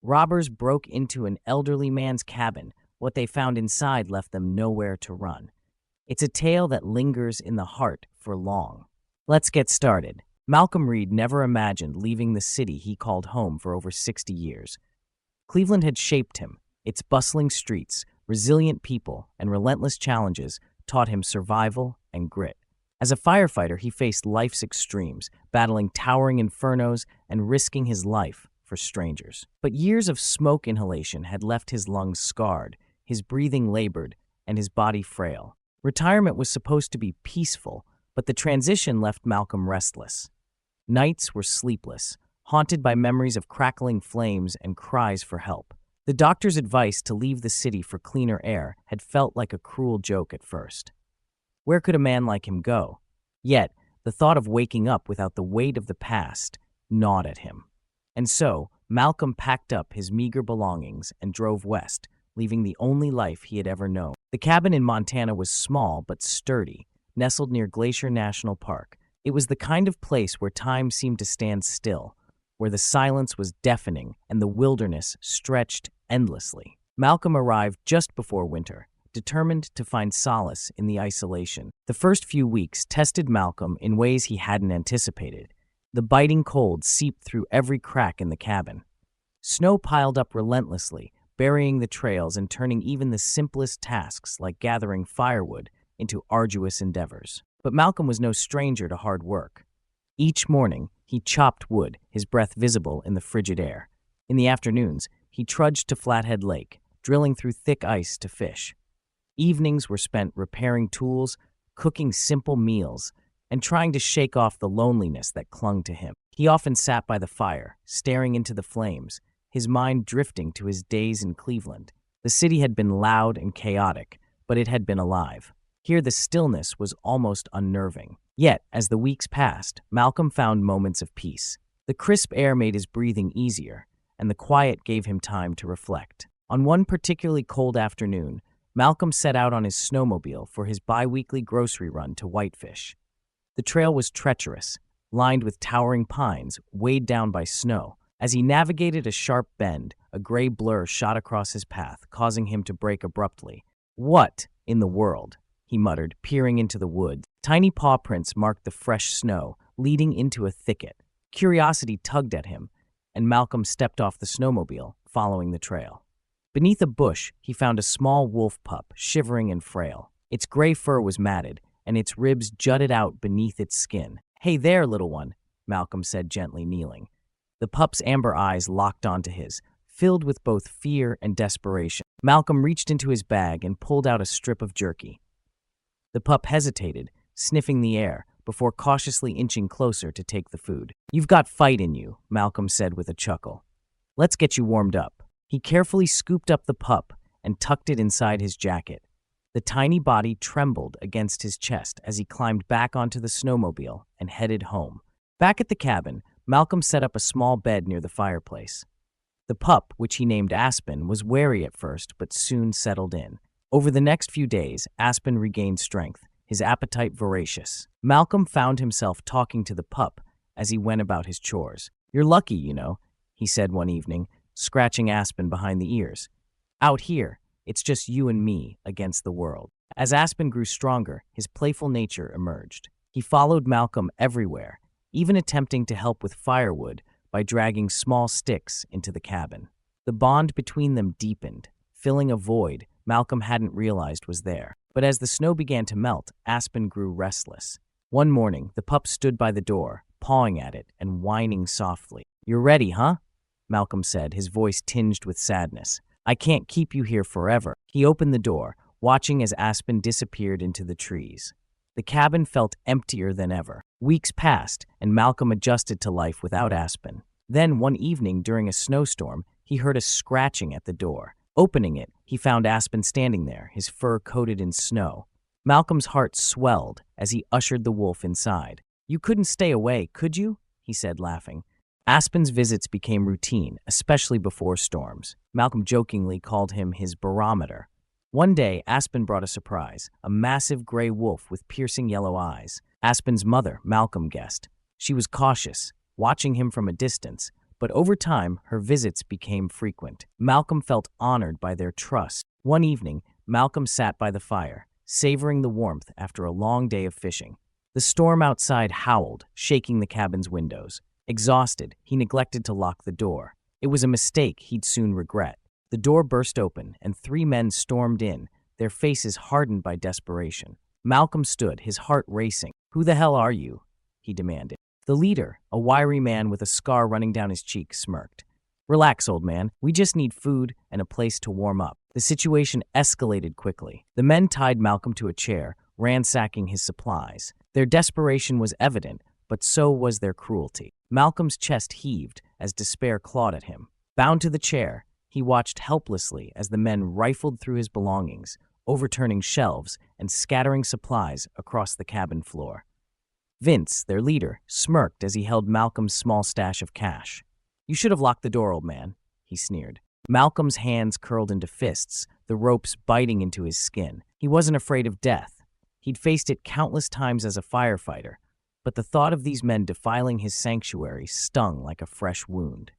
Robbers broke into an elderly man's cabin. What they found inside left them nowhere to run. It's a tale that lingers in the heart for long. Let's get started. Malcolm Reed never imagined leaving the city he called home for over 60 years. Cleveland had shaped him. Its bustling streets, resilient people, and relentless challenges taught him survival and grit. As a firefighter, he faced life's extremes, battling towering infernos and risking his life for strangers. But years of smoke inhalation had left his lungs scarred, his breathing labored, and his body frail. Retirement was supposed to be peaceful, but the transition left Malcolm restless. Nights were sleepless, haunted by memories of crackling flames and cries for help. The doctor's advice to leave the city for cleaner air had felt like a cruel joke at first. Where could a man like him go? Yet, the thought of waking up without the weight of the past gnawed at him. And so, Malcolm packed up his meager belongings and drove west, leaving the only life he had ever known. The cabin in Montana was small but sturdy, nestled near Glacier National Park. It was the kind of place where time seemed to stand still, where the silence was deafening and the wilderness stretched endlessly. Malcolm arrived just before winter, determined to find solace in the isolation. The first few weeks tested Malcolm in ways he hadn't anticipated. The biting cold seeped through every crack in the cabin. Snow piled up relentlessly, burying the trails and turning even the simplest tasks like gathering firewood into arduous endeavors. But Malcolm was no stranger to hard work. Each morning, he chopped wood, his breath visible in the frigid air. In the afternoons, he trudged to Flathead Lake, drilling through thick ice to fish. Evenings were spent repairing tools, cooking simple meals, and trying to shake off the loneliness that clung to him. He often sat by the fire, staring into the flames, his mind drifting to his days in Cleveland. The city had been loud and chaotic, but it had been alive. Here the stillness was almost unnerving. Yet, as the weeks passed, Malcolm found moments of peace. The crisp air made his breathing easier, and the quiet gave him time to reflect. On one particularly cold afternoon, Malcolm set out on his snowmobile for his bi-weekly grocery run to Whitefish. The trail was treacherous, lined with towering pines, weighed down by snow. As he navigated a sharp bend, a gray blur shot across his path, causing him to brake abruptly. "What in the world?" he muttered, peering into the woods. Tiny paw prints marked the fresh snow, leading into a thicket. Curiosity tugged at him, and Malcolm stepped off the snowmobile, following the trail. Beneath a bush, he found a small wolf pup, shivering and frail. Its gray fur was matted, and its ribs jutted out beneath its skin. "Hey there, little one," Malcolm said, gently kneeling. The pup's amber eyes locked onto his, filled with both fear and desperation. Malcolm reached into his bag and pulled out a strip of jerky. The pup hesitated, sniffing the air, before cautiously inching closer to take the food. "You've got fight in you," Malcolm said with a chuckle. "Let's get you warmed up." He carefully scooped up the pup and tucked it inside his jacket. The tiny body trembled against his chest as he climbed back onto the snowmobile and headed home. Back at the cabin, Malcolm set up a small bed near the fireplace. The pup, which he named Aspen, was wary at first but soon settled in. Over the next few days, Aspen regained strength, his appetite voracious. Malcolm found himself talking to the pup as he went about his chores. "You're lucky, you know," he said one evening, scratching Aspen behind the ears. "Out here, it's just you and me against the world." As Aspen grew stronger, his playful nature emerged. He followed Malcolm everywhere, even attempting to help with firewood by dragging small sticks into the cabin. The bond between them deepened, filling a void Malcolm hadn't realized was there. But as the snow began to melt, Aspen grew restless. One morning, the pup stood by the door, pawing at it and whining softly. "You're ready, huh?" Malcolm said, his voice tinged with sadness. "I can't keep you here forever." He opened the door, watching as Aspen disappeared into the trees. The cabin felt emptier than ever. Weeks passed, and Malcolm adjusted to life without Aspen. Then, one evening during a snowstorm, he heard a scratching at the door. Opening it, he found Aspen standing there, his fur coated in snow. Malcolm's heart swelled as he ushered the wolf inside. "You couldn't stay away, could you?" he said, laughing. Aspen's visits became routine, especially before storms. Malcolm jokingly called him his barometer. One day, Aspen brought a surprise, a massive gray wolf with piercing yellow eyes. Aspen's mother, Malcolm guessed. She was cautious, watching him from a distance, but but over time, her visits became frequent. Malcolm felt honored by their trust. One evening, Malcolm sat by the fire, savoring the warmth after a long day of fishing. The storm outside howled, shaking the cabin's windows. Exhausted, he neglected to lock the door. It was a mistake he'd soon regret. The door burst open, and 3 men stormed in, their faces hardened by desperation. Malcolm stood, his heart racing. "Who the hell are you?" he demanded. The leader, a wiry man with a scar running down his cheek, smirked. "Relax, old man. We just need food and a place to warm up." The situation escalated quickly. The men tied Malcolm to a chair, ransacking his supplies. Their desperation was evident, but so was their cruelty. Malcolm's chest heaved as despair clawed at him. Bound to the chair, he watched helplessly as the men rifled through his belongings, overturning shelves and scattering supplies across the cabin floor. Vince, their leader, smirked as he held Malcolm's small stash of cash. "You should have locked the door, old man," he sneered. Malcolm's hands curled into fists, the ropes biting into his skin. He wasn't afraid of death. He'd faced it countless times as a firefighter, but the thought of these men defiling his sanctuary stung like a fresh wound.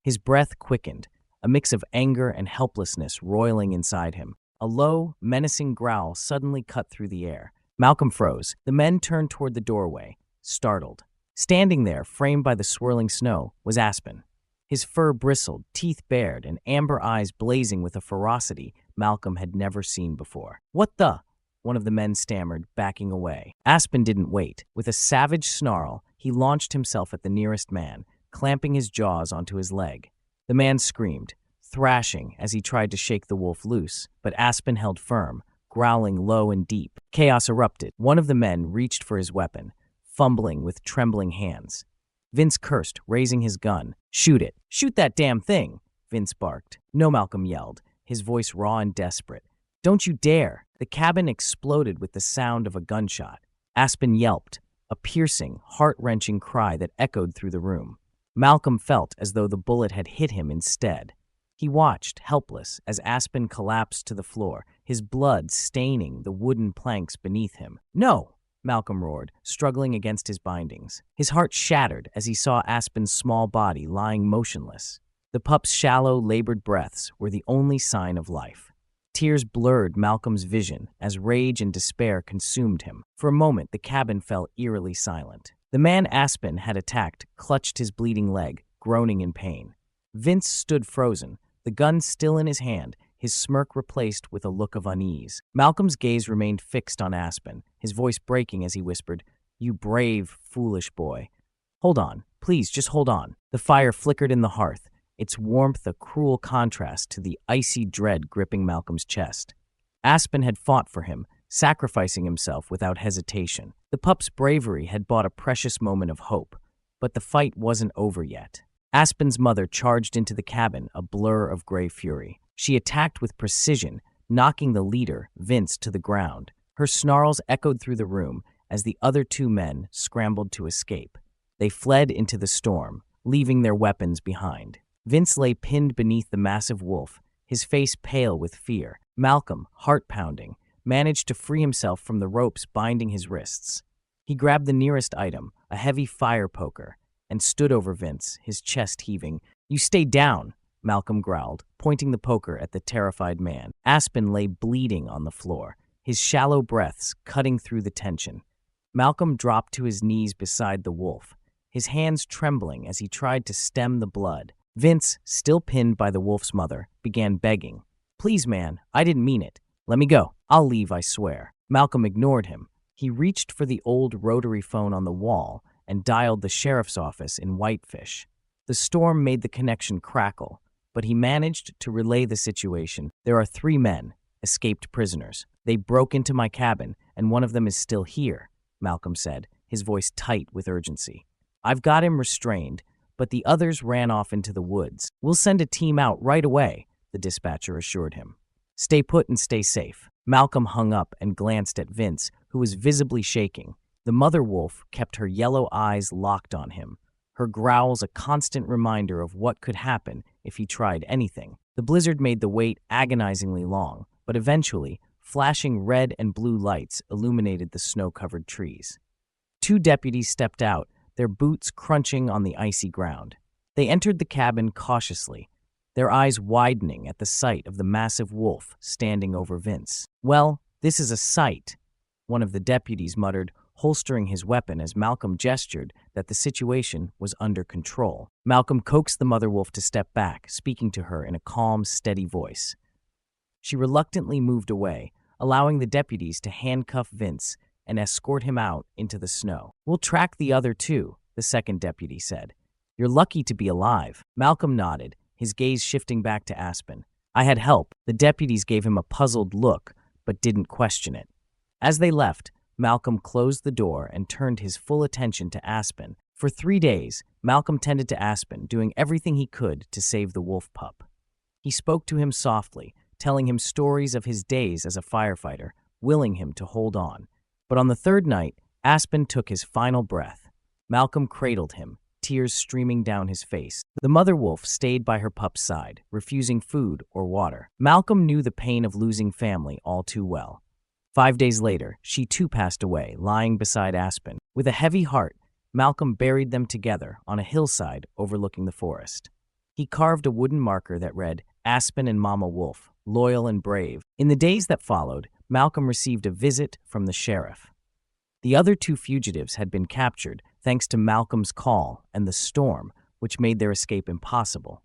His breath quickened, a mix of anger and helplessness roiling inside him. A low, menacing growl suddenly cut through the air. Malcolm froze. The men turned toward the doorway, startled. Standing there, framed by the swirling snow, was Aspen. His fur bristled, teeth bared, and amber eyes blazing with a ferocity Malcolm had never seen before. "What the?" one of the men stammered, backing away. Aspen didn't wait. With a savage snarl, he launched himself at the nearest man, clamping his jaws onto his leg. The man screamed, thrashing as he tried to shake the wolf loose, but Aspen held firm, growling low and deep. Chaos erupted. One of the men reached for his weapon, fumbling with trembling hands. Vince cursed, raising his gun. "Shoot it! Shoot that damn thing!" Vince barked. "No," Malcolm yelled, his voice raw and desperate. "Don't you dare!" The cabin exploded with the sound of a gunshot. Aspen yelped, a piercing, heart-wrenching cry that echoed through the room. Malcolm felt as though the bullet had hit him instead. He watched, helpless, as Aspen collapsed to the floor, his blood staining the wooden planks beneath him. "No!" Malcolm roared, struggling against his bindings. His heart shattered as he saw Aspen's small body lying motionless. The pup's shallow, labored breaths were the only sign of life. Tears blurred Malcolm's vision as rage and despair consumed him. For a moment, the cabin fell eerily silent. The man Aspen had attacked clutched his bleeding leg, groaning in pain. Vince stood frozen, the gun still in his hand, his smirk replaced with a look of unease. Malcolm's gaze remained fixed on Aspen, his voice breaking as he whispered, "You brave, foolish boy. Hold on, please, just hold on." The fire flickered in the hearth, its warmth a cruel contrast to the icy dread gripping Malcolm's chest. Aspen had fought for him, sacrificing himself without hesitation. The pup's bravery had bought a precious moment of hope, but the fight wasn't over yet. Aspen's mother charged into the cabin, a blur of gray fury. She attacked with precision, knocking the leader, Vince, to the ground. Her snarls echoed through the room as the other 2 men scrambled to escape. They fled into the storm, leaving their weapons behind. Vince lay pinned beneath the massive wolf, his face pale with fear. Malcolm, heart pounding, managed to free himself from the ropes binding his wrists. He grabbed the nearest item, a heavy fire poker, and stood over Vince, his chest heaving. "You stay down," Malcolm growled, pointing the poker at the terrified man. Aspen lay bleeding on the floor, his shallow breaths cutting through the tension. Malcolm dropped to his knees beside the wolf, his hands trembling as he tried to stem the blood. Vince, still pinned by the wolf's mother, began begging. "Please, man, I didn't mean it. Let me go. I'll leave, I swear." Malcolm ignored him. He reached for the old rotary phone on the wall and dialed the sheriff's office in Whitefish. The storm made the connection crackle, but he managed to relay the situation. "There are 3 men, escaped prisoners. They broke into my cabin, and one of them is still here," Malcolm said, his voice tight with urgency. "I've got him restrained, but the others ran off into the woods. We'll send a team out right away," the dispatcher assured him. "Stay put and stay safe." Malcolm hung up and glanced at Vince, who was visibly shaking. The mother wolf kept her yellow eyes locked on him, her growls a constant reminder of what could happen if he tried anything. The blizzard made the wait agonizingly long, but eventually, flashing red and blue lights illuminated the snow-covered trees. 2 deputies stepped out, their boots crunching on the icy ground. They entered the cabin cautiously, their eyes widening at the sight of the massive wolf standing over Vince. "Well, this is a sight," one of the deputies muttered, holstering his weapon as Malcolm gestured that the situation was under control. Malcolm coaxed the mother wolf to step back, speaking to her in a calm, steady voice. She reluctantly moved away, allowing the deputies to handcuff Vince and escort him out into the snow. "We'll track the other two," the second deputy said. "You're lucky to be alive." Malcolm nodded, his gaze shifting back to Aspen. "I had help." The deputies gave him a puzzled look, but didn't question it. As they left, Malcolm closed the door and turned his full attention to Aspen. For 3 days, Malcolm tended to Aspen, doing everything he could to save the wolf pup. He spoke to him softly, telling him stories of his days as a firefighter, willing him to hold on. But on the third night, Aspen took his final breath. Malcolm cradled him, tears streaming down his face. The mother wolf stayed by her pup's side, refusing food or water. Malcolm knew the pain of losing family all too well. 5 days later, she too passed away, lying beside Aspen. With a heavy heart, Malcolm buried them together on a hillside overlooking the forest. He carved a wooden marker that read, "Aspen and Mama Wolf, loyal and brave." In the days that followed, Malcolm received a visit from the sheriff. The other two fugitives had been captured thanks to Malcolm's call and the storm, which made their escape impossible.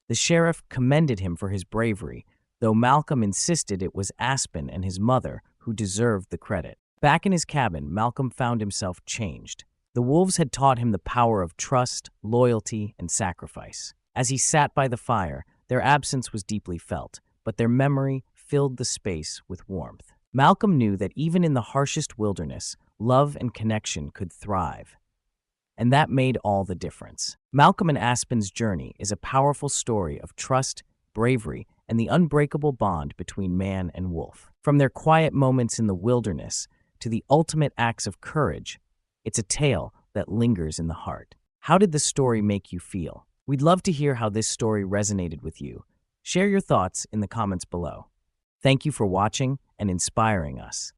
The sheriff commended him for his bravery, though Malcolm insisted it was Aspen and his mother who deserved the credit. Back in his cabin, Malcolm found himself changed. The wolves had taught him the power of trust, loyalty, and sacrifice. As he sat by the fire, their absence was deeply felt, but their memory filled the space with warmth. Malcolm knew that even in the harshest wilderness, love and connection could thrive. And that made all the difference. Malcolm and Aspen's journey is a powerful story of trust, bravery, and the unbreakable bond between man and wolf. From their quiet moments in the wilderness to the ultimate acts of courage, it's a tale that lingers in the heart. How did the story make you feel? We'd love to hear how this story resonated with you. Share your thoughts in the comments below. Thank you for watching and inspiring us.